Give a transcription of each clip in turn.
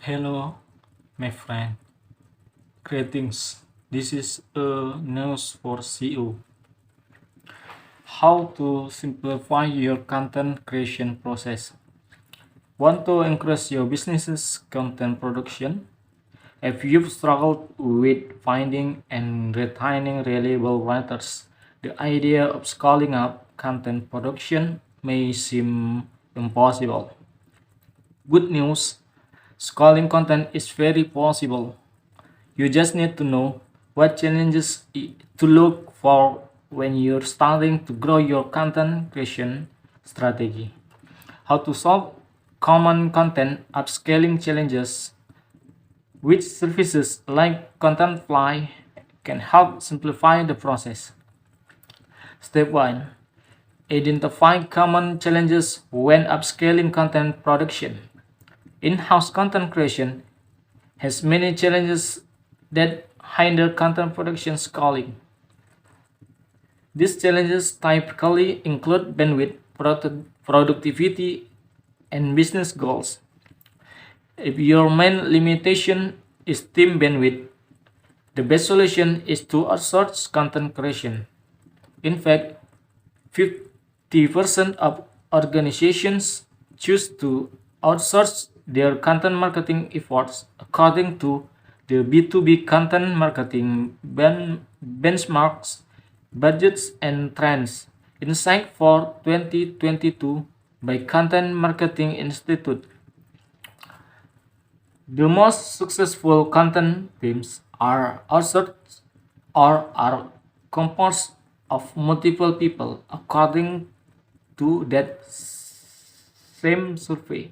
Hello, my friend. Greetings. This is a news for CEO. How to simplify your content creation process. Want to increase your business's content production? If you've struggled with finding and retaining reliable writers, the idea of scaling up content production may seem impossible. Good news, scaling content is very possible. You just need to know what challenges to look for when you're starting to grow your content creation strategy. How to solve common content upscaling challenges, which services like Contentfly can help simplify the process. Step 1. Identify common challenges when upscaling content production. In-house content creation has many challenges that hinder content production scaling. These challenges typically include bandwidth, productivity, and business goals. If your main limitation is team bandwidth, the best solution is to outsource content creation. In fact, 50% of organizations choose to outsource their content marketing efforts according to the B2B content marketing benchmarks, budgets, and trends insight for 2022 by Content Marketing Institute. The most successful content teams are outsourced or are composed of multiple people according to that same survey.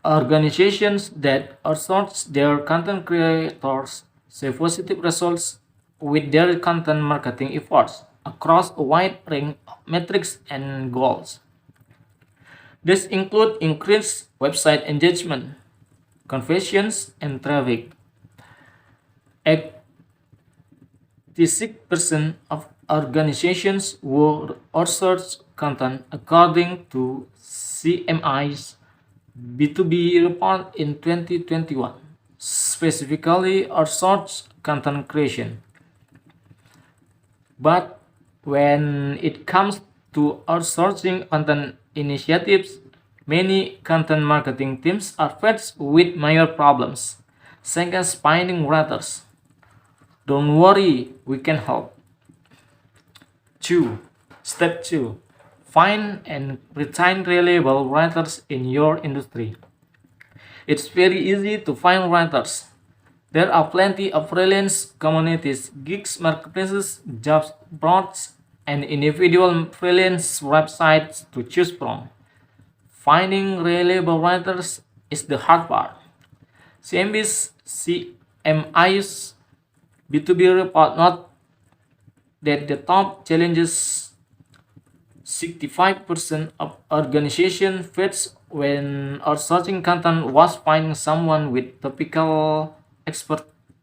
Organizations that outsource their content creators see positive results with their content marketing efforts across a wide range of metrics and goals. These include increased website engagement, conversions, and traffic. 86% of organizations who outsource content according to CMI's B2B report in 2021 specifically outsource content creation. But when it comes to outsourcing content initiatives, many content marketing teams are faced with major problems, such as finding writers. Don't worry, we can help. 2. Step 2. Find and retain reliable writers in your industry. It's very easy to find writers. There are plenty of freelance communities, gigs marketplaces, jobs boards, and individual freelance websites to choose from. Finding reliable writers is the hard part. CMI's B2B report note that the top challenges 65% of organizations face when outsourcing content was finding someone with topical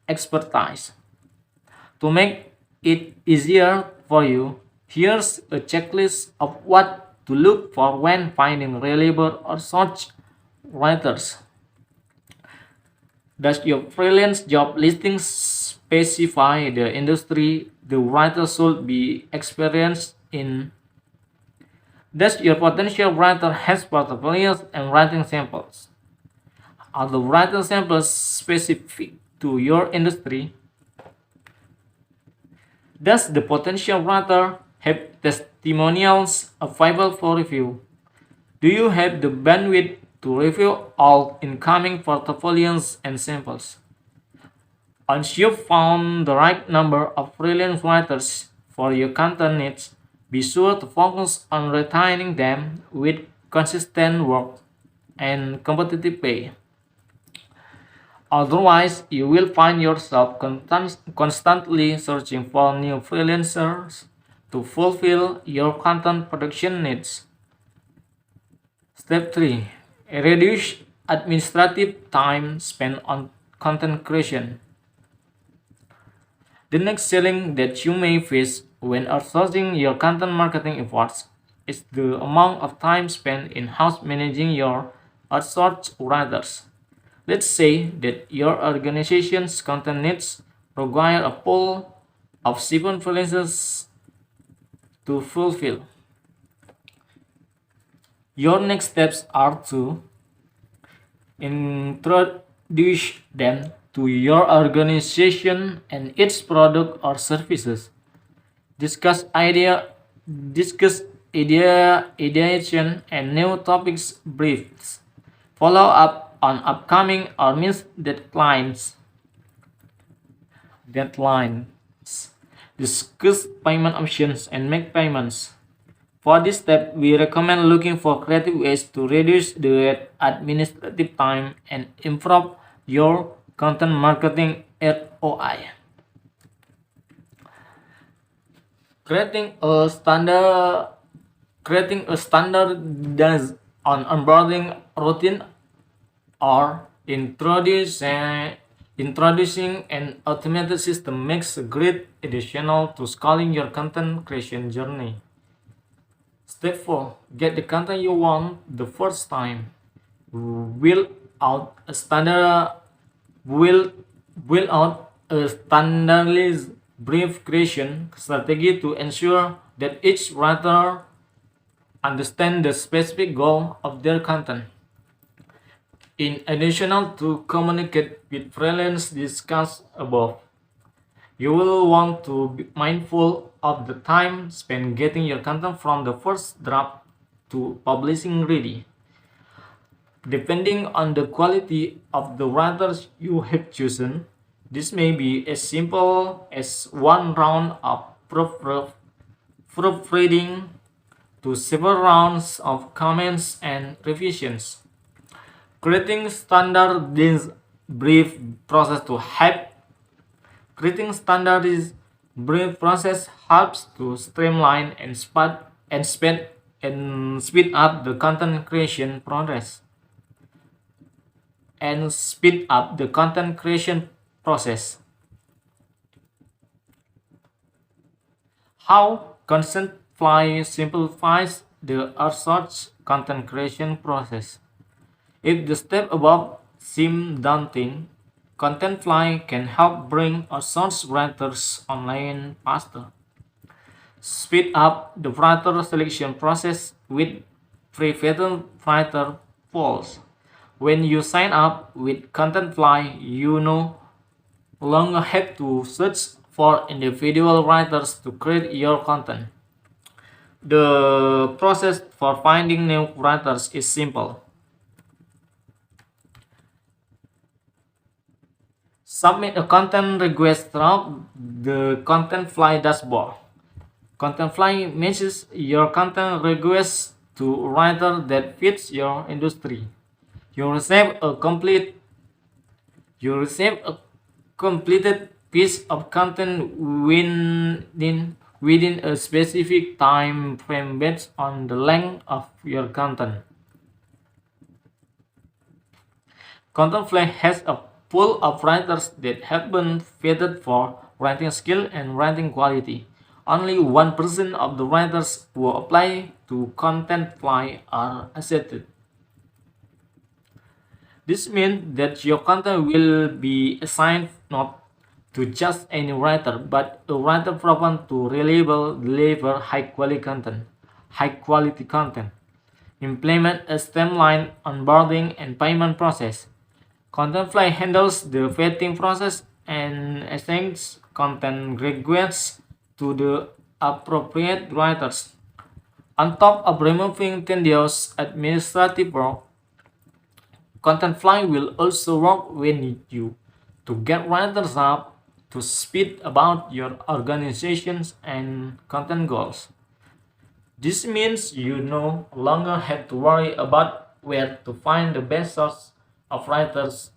expertise. To make it easier for you, here's a checklist of what to look for when finding reliable outsourced writers. Does your freelance job listing specify the industry the writer should be experienced in? Does your potential writer has portfolios and writing samples? Are the writing samples specific to your industry? Does the potential writer have testimonials available for review? Do you have the bandwidth to review all incoming portfolios and samples? Once you've found the right number of freelance writers for your content needs, be sure to focus on retaining them with consistent work and competitive pay. Otherwise, you will find yourself constantly searching for new freelancers to fulfill your content production needs. Step 3. Reduce administrative time spent on content creation. The next challenge that you may face when outsourcing your content marketing efforts is the amount of time spent in house managing your outsource writers. Let's say that your organization's content needs require a pool of 7 freelancers to fulfill. Your next steps are to introduce them to your organization and its product or services. Discuss ideation and new topics briefs. Follow up on upcoming or missed deadlines. Discuss payment options and make payments. For this step, we recommend looking for creative ways to reduce the administrative time and improve your content marketing ROI. Creating a standard creating a standardized on onboarding routine or introducing an automated system makes a great additional to scaling your content creation journey. Step 4. Get the content you want the first time. Build out a standard build, build out a standardized brief creation strategy to ensure that each writer understands the specific goal of their content. In addition to communicate with freelance discussed above, you will want to be mindful of the time spent getting your content from the first draft to publishing ready. Depending on the quality of the writers you have chosen, this may be as simple as one round of proofreading to several rounds of comments and revisions. Creating standardized brief process to help Creating standardized brief process helps to streamline and speed up the content creation process. And speed up the content creation process. How Contentfly simplifies the outsourced content creation process. If the step above seem daunting, Contentfly can help bring outsourced writers online faster. Speed up the writer selection process with pre-vetted writer pools. When you sign up with Contentfly, you no longer have to search for individual writers to create your content. The process for finding new writers is simple. Submit a content request through the Contentfly dashboard. Contentfly matches your content request to a writer that fits your industry. You receive a completed piece of content within a specific time frame based on the length of your content. Contentfly has a pool of writers that have been vetted for writing skill and writing quality. Only 1% of the writers who apply to Contentfly are accepted. This means that your content will be assigned not to just any writer, but a writer proven to reliable deliver high quality content. Implement a streamlined onboarding and payment process. Contentfly handles the vetting process and assigns content requests to the appropriate writers. On top of removing tedious administrative work, Contentfly will also work with you to get writers up to speed about your organization's and content goals. This means you no longer have to worry about where to find the best source of writers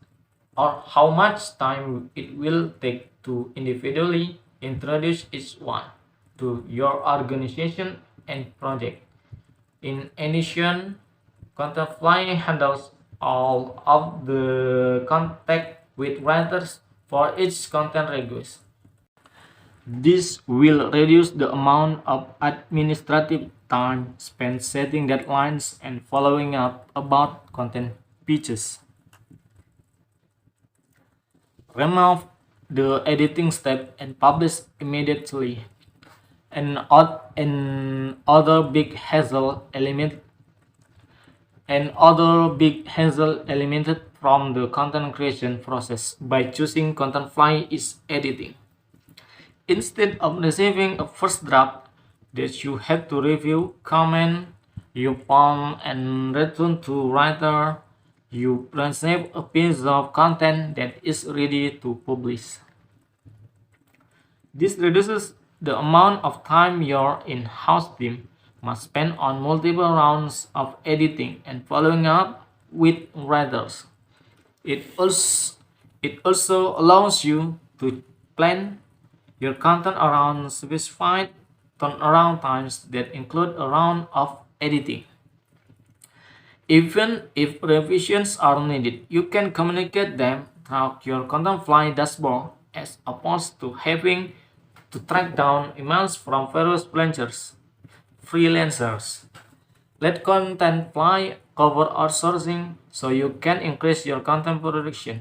or how much time it will take to individually introduce each one to your organization and project. In addition, Contentfly handles all of the contact with writers for each content request. This will reduce the amount of administrative time spent setting deadlines and following up about content pitches. Remove the editing step and publish immediately. And other big hassle element and other big hassle eliminated from the content creation process by choosing content fly is editing. Instead of receiving a first draft that you have to review, comment, you palm and return to writer, you receive a piece of content that is ready to publish. This reduces the amount of time your in-house team must spend on multiple rounds of editing and following up with writers. It also, it also allows you to plan your content around specified turnaround times that include a round of editing. Even if revisions are needed, you can communicate them through your content fly dashboard as opposed to having to track down emails from various freelancers. Let content fly cover outsourcing so you can increase your content production.